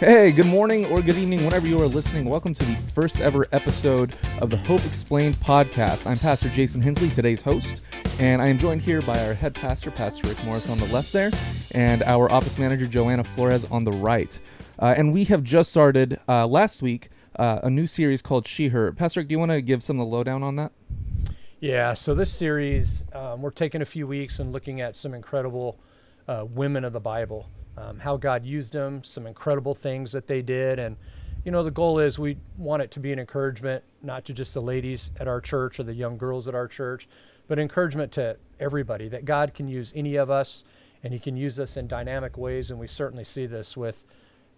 Hey, good morning or good evening, whenever you are listening. Welcome to the first ever episode of the Hope Explained podcast. I'm Pastor Jason Hensley, today's host, and I am joined here by our head pastor, Pastor Rick Morris on the left there, and our office manager, Johana Flores on the right. And we have just started last week a new series called She, Her. Pastor Rick, do you want to give some of the lowdown on that? Yeah, so this series, we're taking a few weeks and looking at some incredible women of the Bible, how God used them, some incredible things that they did. And, you know, the goal is we want it to be an encouragement, not to just the ladies at our church or the young girls at our church, but encouragement to everybody, that God can use any of us and he can use us in dynamic ways. And we certainly see this with,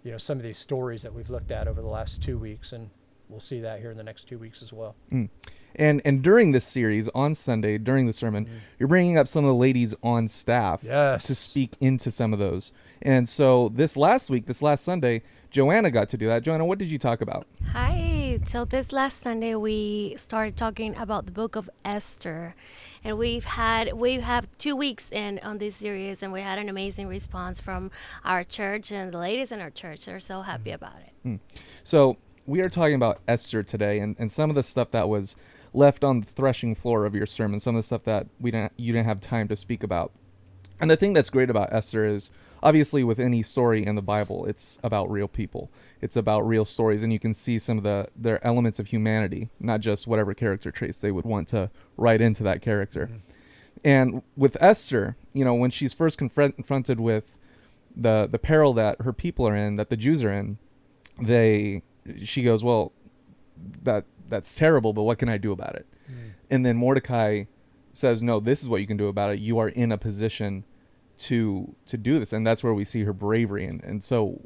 you know, some of these stories that we've looked at over the last 2 weeks. And we'll see that here in the next 2 weeks as well. And during this series, on Sunday, during the sermon, you're bringing up some of the ladies on staff to speak into some of those. And so this last Sunday, Johana got to do that. Johana, what did you talk about? Hi. So this last Sunday, we started talking about the book of Esther. And we have 2 weeks in on this series, and we had an amazing response from our church, and the ladies in our church are so happy about it. So we are talking about Esther today, and some of the stuff that was left on the threshing floor of your sermon, some of the stuff that you didn't have time to speak about. And the thing that's great about Esther is, obviously with any story in the Bible, it's about real people. It's about real stories, and you can see some of their elements of humanity, not just whatever character traits they would want to write into that character. And with Esther, you know, when she's first confronted with the peril that her people are in, that the Jews are in, she goes, well, that's terrible, but what can I do about it? And then Mordecai says, no, this is what you can do about it. You are in a position to do this. And that's where we see her bravery. And so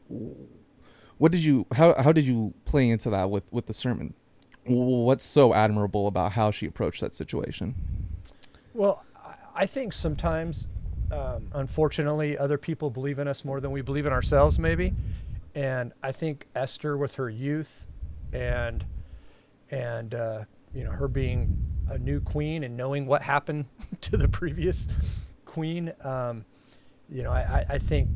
how did you play into that with the sermon? What's so admirable about how she approached that situation? Well, I think sometimes, unfortunately, other people believe in us more than we believe in ourselves, maybe. And I think Esther, with her youth and you know, her being a new queen and knowing what happened to the previous queen, you know, I think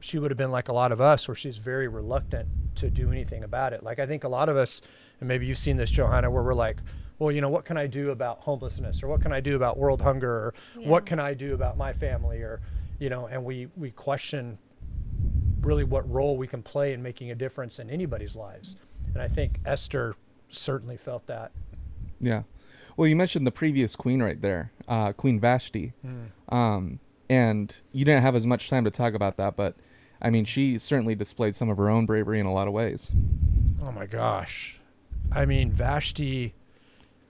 she would have been like a lot of us, where she's very reluctant to do anything about it. Like, I think a lot of us, and maybe you've seen this, Johana, where we're like, well, you know, what can I do about homelessness, or what can I do about world hunger, or what can I do about my family, or, you know, and we question really what role we can play in making a difference in anybody's lives. And I think Esther certainly felt that. Yeah. Well, you mentioned the previous queen right there, Queen Vashti. And you didn't have as much time to talk about that, but I mean, she certainly displayed some of her own bravery in a lot of ways. Oh my gosh. I mean, Vashti,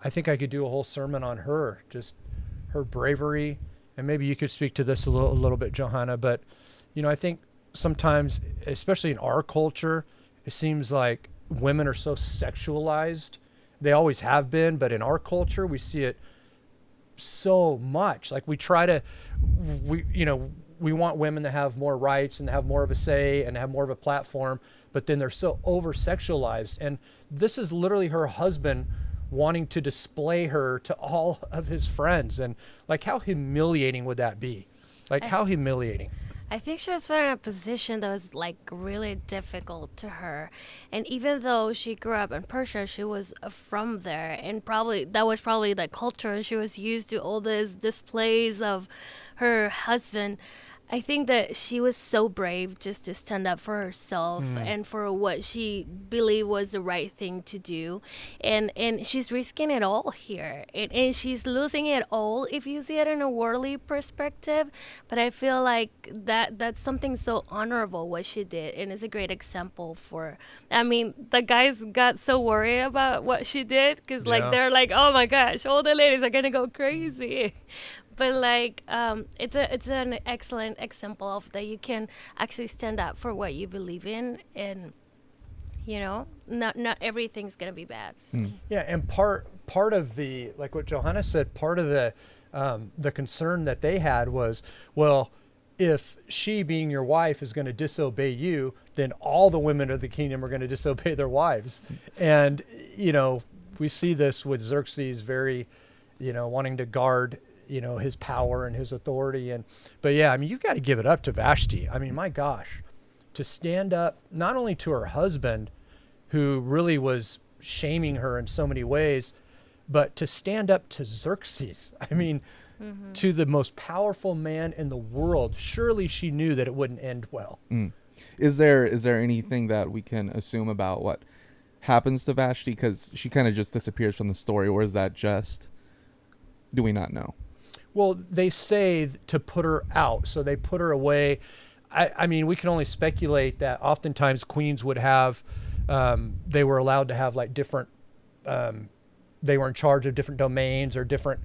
I think I could do a whole sermon on her, just her bravery. And maybe you could speak to this a little bit, Johana, but, you know, I think sometimes, especially in our culture, it seems like women are so sexualized. They always have been, but in our culture, we see it so much. Like, we want women to have more rights and have more of a say and have more of a platform, but then they're so over sexualized. And this is literally her husband wanting to display her to all of his friends. And like, how humiliating would that be? Like, how humiliating? I think she was put in a position that was like really difficult to her. And even though she grew up in Persia, she was from there, and that was probably the culture, and she was used to all these displays of her husband. I think that she was so brave just to stand up for herself and for what she believed was the right thing to do. And she's risking it all here. And she's losing it all if you see it in a worldly perspective. But I feel like that's something so honorable what she did. And it's a great example I mean, the guys got so worried about what she did because they're like, oh my gosh, all the ladies are going to go crazy. But like, it's an excellent example of that you can actually stand up for what you believe in, and you know, not everything's gonna be bad. Yeah, and part of the, like what Johana said, part of the concern that they had was, well, if she, being your wife, is going to disobey you, then all the women of the kingdom are going to disobey their wives. And you know, we see this with Xerxes, very, you know, wanting to guard, you know, his power and his authority. But yeah, I mean, you've got to give it up to Vashti. I mean, my gosh, to stand up not only to her husband, who really was shaming her in so many ways, but to stand up to Xerxes. I mean, to the most powerful man in the world. Surely she knew that it wouldn't end well. Is there anything that we can assume about what happens to Vashti? Because she kind of just disappears from the story, or is that just, do we not know? Well, they say to put her out, so they put her away. I mean, we can only speculate that oftentimes queens would have, they were allowed to have like different, they were in charge of different domains or different,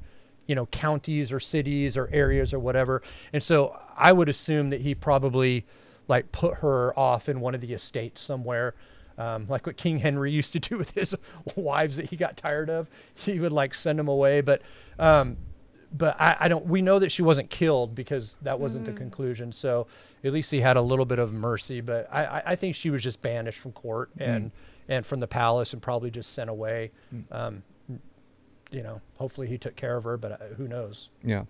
counties or cities or areas or whatever. And so I would assume that he probably like put her off in one of the estates somewhere, like what King Henry used to do with his wives that he got tired of. He would like send them away. But I don't, we know that she wasn't killed because that wasn't the conclusion. So at least he had a little bit of mercy, but I think she was just banished from court and from the palace and probably just sent away. Hopefully he took care of her, but who knows? Yeah.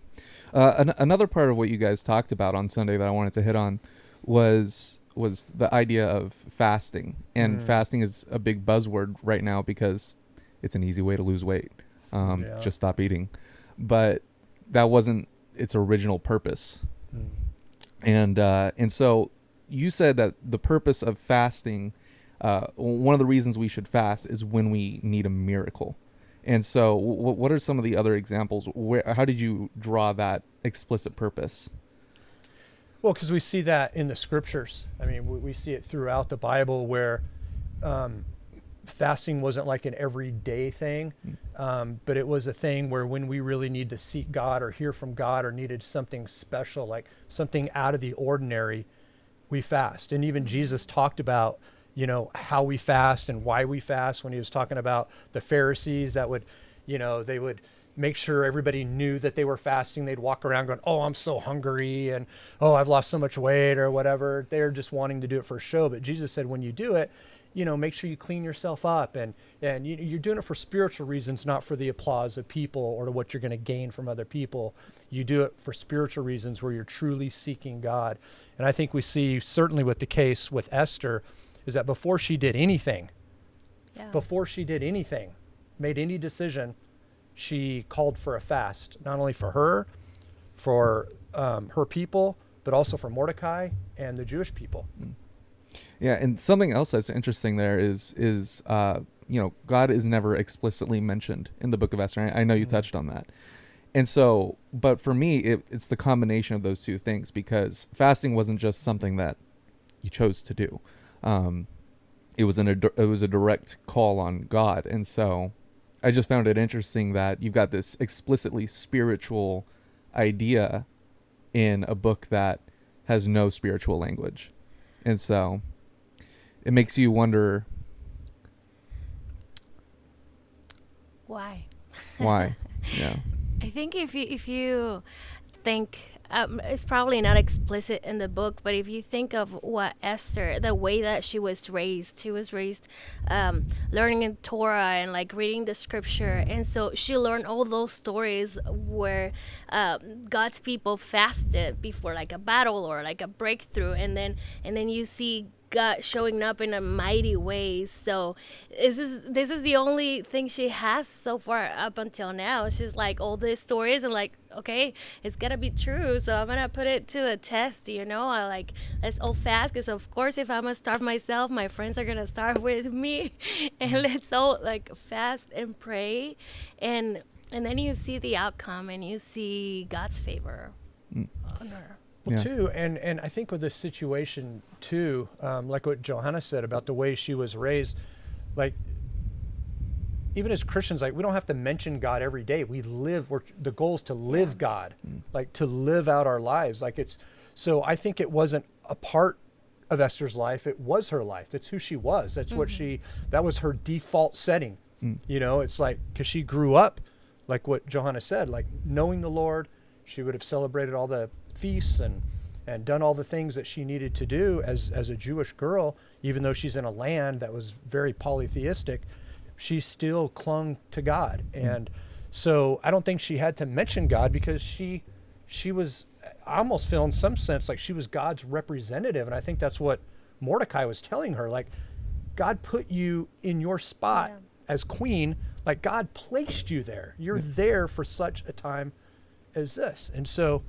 Another part of what you guys talked about on Sunday that I wanted to hit on was the idea of fasting. And fasting is a big buzzword right now because it's an easy way to lose weight. Just stop eating. But that wasn't its original purpose. And so you said that the purpose of fasting, one of the reasons we should fast is when we need a miracle. And so what are some of the other examples? How did you draw that explicit purpose? Well, because we see that in the scriptures. I mean, we see it throughout the Bible where fasting wasn't like an everyday thing, but it was a thing where when we really need to seek God or hear from God or needed something special, like something out of the ordinary, we fast. And even Jesus talked about, how we fast and why we fast when he was talking about the Pharisees that would, they would make sure everybody knew that they were fasting. They'd walk around going, oh, I'm so hungry, and oh, I've lost so much weight or whatever. They're just wanting to do it for show. But Jesus said, when you do it, make sure you clean yourself up, and you're doing it for spiritual reasons, not for the applause of people or to what you're going to gain from other people. You do it for spiritual reasons where you're truly seeking God. And I think we see certainly with the case with Esther is that before she did anything, made any decision, she called for a fast, not only for her, for her people, but also for Mordecai and the Jewish people. Yeah, and something else that's interesting there is God is never explicitly mentioned in the book of Esther. I know you touched on that. And so, but for me, it's the combination of those two things, because fasting wasn't just something that you chose to do. It was a direct call on God. And so I just found it interesting that you've got this explicitly spiritual idea in a book that has no spiritual language. And so it makes you wonder why. Yeah. I think if you think it's probably not explicit in the book, but if you think of what Esther, the way that she was raised learning in Torah and like reading the scripture, and so she learned all those stories where God's people fasted before like a battle or like a breakthrough, and then you see God showing up in a mighty way. So this is the only thing she has so far up until now. She's like all these stories and like, okay, it's gotta be true, so I'm gonna put it to the test. Let's all fast, because of course if I'm gonna starve myself, my friends are gonna starve with me, and let's all like fast and pray, and then you see the outcome and you see God's favor on her. Well, too, and I think with this situation too, like what Johana said about the way she was raised, like even as Christians, like we don't have to mention God every day. The goal is to live God, like to live out our lives. So I think it wasn't a part of Esther's life. It was her life. That's who she was. That's that was her default setting. It's like, cause she grew up, like what Johana said, like knowing the Lord. She would have celebrated all the feasts and done all the things that she needed to do as a Jewish girl, even though she's in a land that was very polytheistic. She still clung to God. And so I don't think she had to mention God, because she was, I almost feel in some sense like she was God's representative. And I think that's what Mordecai was telling her, like, God put you in your spot Yeah. as queen. Like, God placed you there. You're there for such a time as this. And so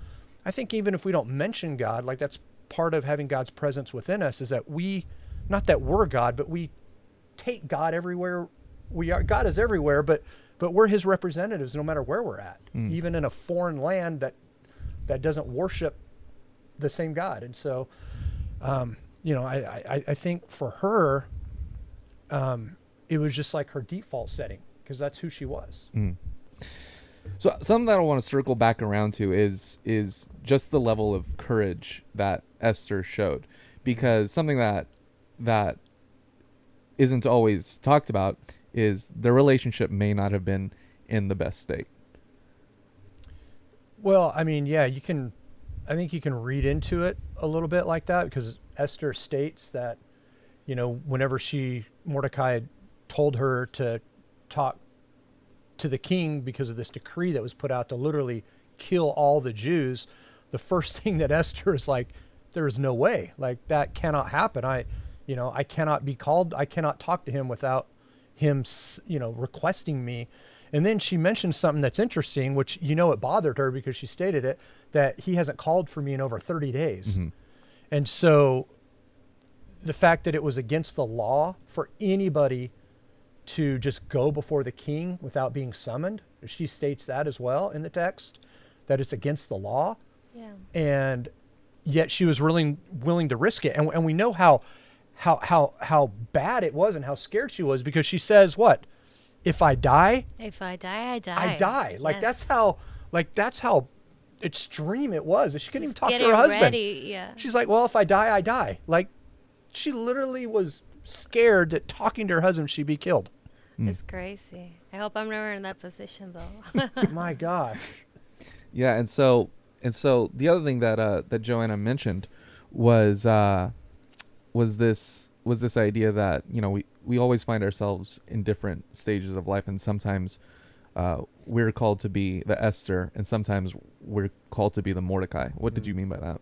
I think even if we don't mention God, like, that's part of having God's presence within us, is that not that we're God, but we take God everywhere we are. God is everywhere, but we're his representatives no matter where we're at, even in a foreign land that doesn't worship the same God. And so, I think for her, it was just like her default setting, because that's who she was. So something that I want to circle back around to is just the level of courage that Esther showed, because something that isn't always talked about is their relationship may not have been in the best state. Well, I mean, yeah, I think you can read into it a little bit like that, because Esther states that, whenever Mordecai had told her to talk to the king because of this decree that was put out to literally kill all the Jews, the first thing that Esther is like, there is no way, like, that cannot happen. I cannot be called. I cannot talk to him without him, requesting me. And then she mentioned something that's interesting, which, it bothered her because she stated it, that he hasn't called for me in over 30 days. And so the fact that it was against the law for anybody to just go before the king without being summoned, she states that as well in the text, that it's against the law. Yeah. And yet she was willing to risk it. And we know how bad it was and how scared she was, because she says, what? If I die, I die. I die. Like, Yes. that's how extreme it was. She couldn't even talk to Getting her husband. ready, yeah. She's like, well, if I die, I die. Like, she literally was scared that talking to her husband, she'd be killed. It's crazy. I hope I'm never in that position, though. My gosh. Yeah, and so the other thing that Joanna mentioned was this idea that we always find ourselves in different stages of life, and sometimes we're called to be the Esther, and sometimes we're called to be the Mordecai. What did you mean by that?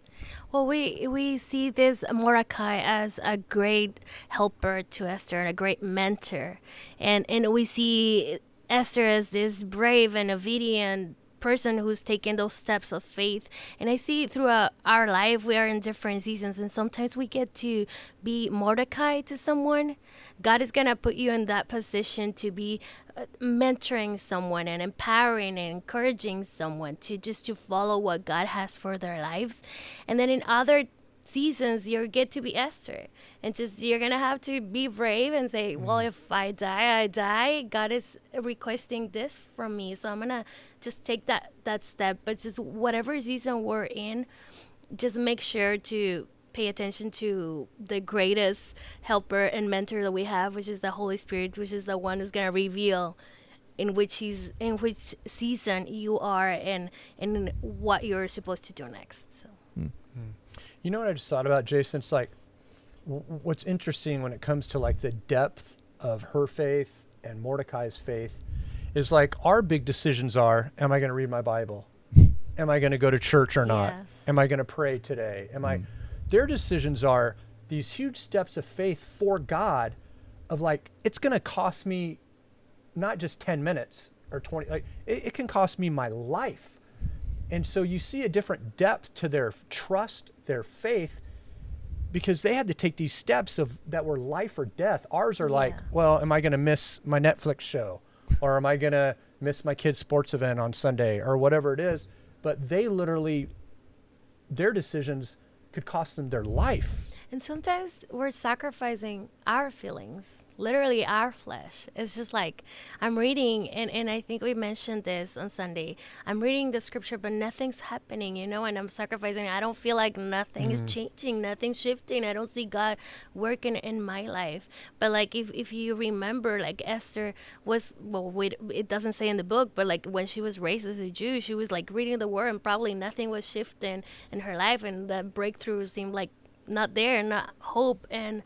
Well, we see this Mordecai as a great helper to Esther and a great mentor, and we see Esther as this brave and obedient person who's taken those steps of faith. And I see throughout our life we are in different seasons, and sometimes we get to be Mordecai to someone. God is gonna put you in that position to be mentoring someone and empowering and encouraging someone to follow what God has for their lives. And then in other seasons you get to be Esther, and you're gonna have to be brave and say, well, if I die, I die. God is requesting this from me, so I'm gonna just take that step. But just whatever season we're in, just make sure to pay attention to the greatest helper and mentor that we have, which is the Holy Spirit, which is the one who's gonna reveal in which season you are and what you're supposed to do next. So You know what I just thought about, Jason? It's like, what's interesting when it comes to like the depth of her faith and Mordecai's faith is like our big decisions are, am I going to read my Bible? Am I going to go to church or not? Yes. Am I going to pray today? Their decisions are these huge steps of faith for God of like, it's going to cost me not just 10 minutes or 20, like it can cost me my life. And so you see a different depth to their trust, their faith, because they had to take these steps that were life or death. Ours are like, well, am I going to miss my Netflix show? Or am I going to miss my kid's sports event on Sunday or whatever it is? But they literally, their decisions could cost them their life. And sometimes we're sacrificing our feelings, literally our flesh. It's just like I'm reading, and I think we mentioned this on Sunday. I'm reading the scripture, but nothing's happening, and I'm sacrificing. I don't feel like nothing is changing, nothing's shifting. I don't see God working in my life. But like if you remember, like Esther was, it doesn't say in the book, but like when she was raised as a Jew, she was like reading the word, and probably nothing was shifting in her life, and the breakthrough seemed like not there, not hope, and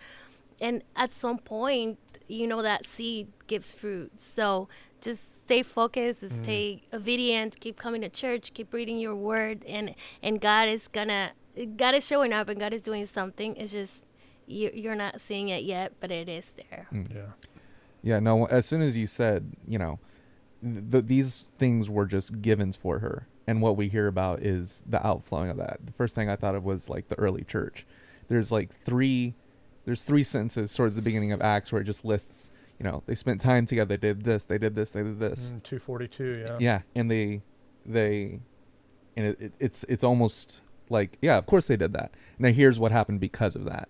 at some point that seed gives fruit. So just stay focused, stay obedient, keep coming to church, keep reading your word, and God is showing up, and God is doing something. It's just you're not seeing it yet, but it is there. Yeah. Yeah, no, as soon as you said, these things were just givens for her, and what we hear about is the outflowing of that. The first thing I thought of was like the early church. There's three sentences towards the beginning of Acts where it just lists, they spent time together, they did this, they did this, they did this. 242, yeah. Yeah, and it's almost like, yeah, of course they did that. Now here's what happened because of that.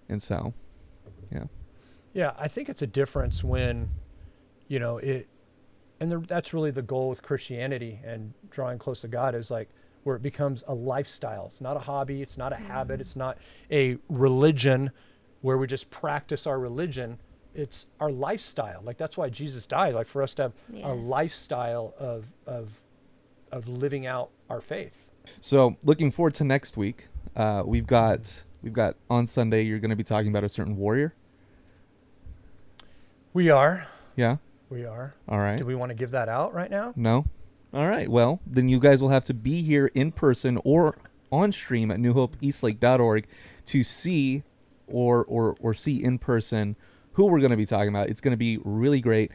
And so, yeah. Yeah, I think it's a difference when, that's really the goal with Christianity and drawing close to God, is like where it becomes a lifestyle. It's not a hobby. It's not a habit. It's not a religion where we just practice our religion. It's our lifestyle. Like, that's why Jesus died, like for us to have a lifestyle of living out our faith. So looking forward to next week. We've got on Sunday, you're going to be talking about a certain warrior. We are. Yeah. We are. All right. Do we want to give that out right now? No. All right. Well, then you guys will have to be here in person or on stream at newhopeeastlake.org to see or see in person who we're going to be talking about. It's going to be really great.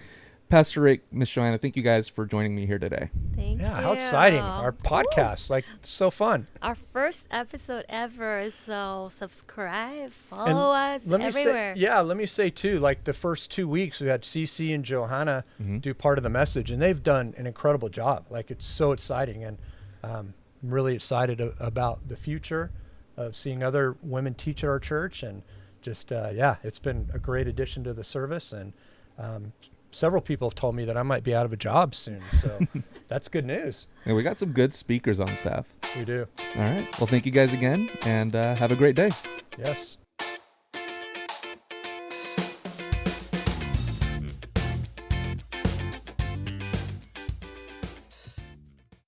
Pastor Rick, Miss Johana, thank you guys for joining me here today. Thank you. Yeah, how exciting. Our podcast, like, so fun. Our first episode ever, so subscribe, follow us everywhere. Let me say too, like the first 2 weeks we had Cece and Johana do part of the message, and they've done an incredible job. Like, it's so exciting, and I'm really excited about the future of seeing other women teach at our church, and just, it's been a great addition to the service, and several people have told me that I might be out of a job soon, so that's good news. And we got some good speakers on staff. We do. All right. Well, thank you guys again, and have a great day. Yes.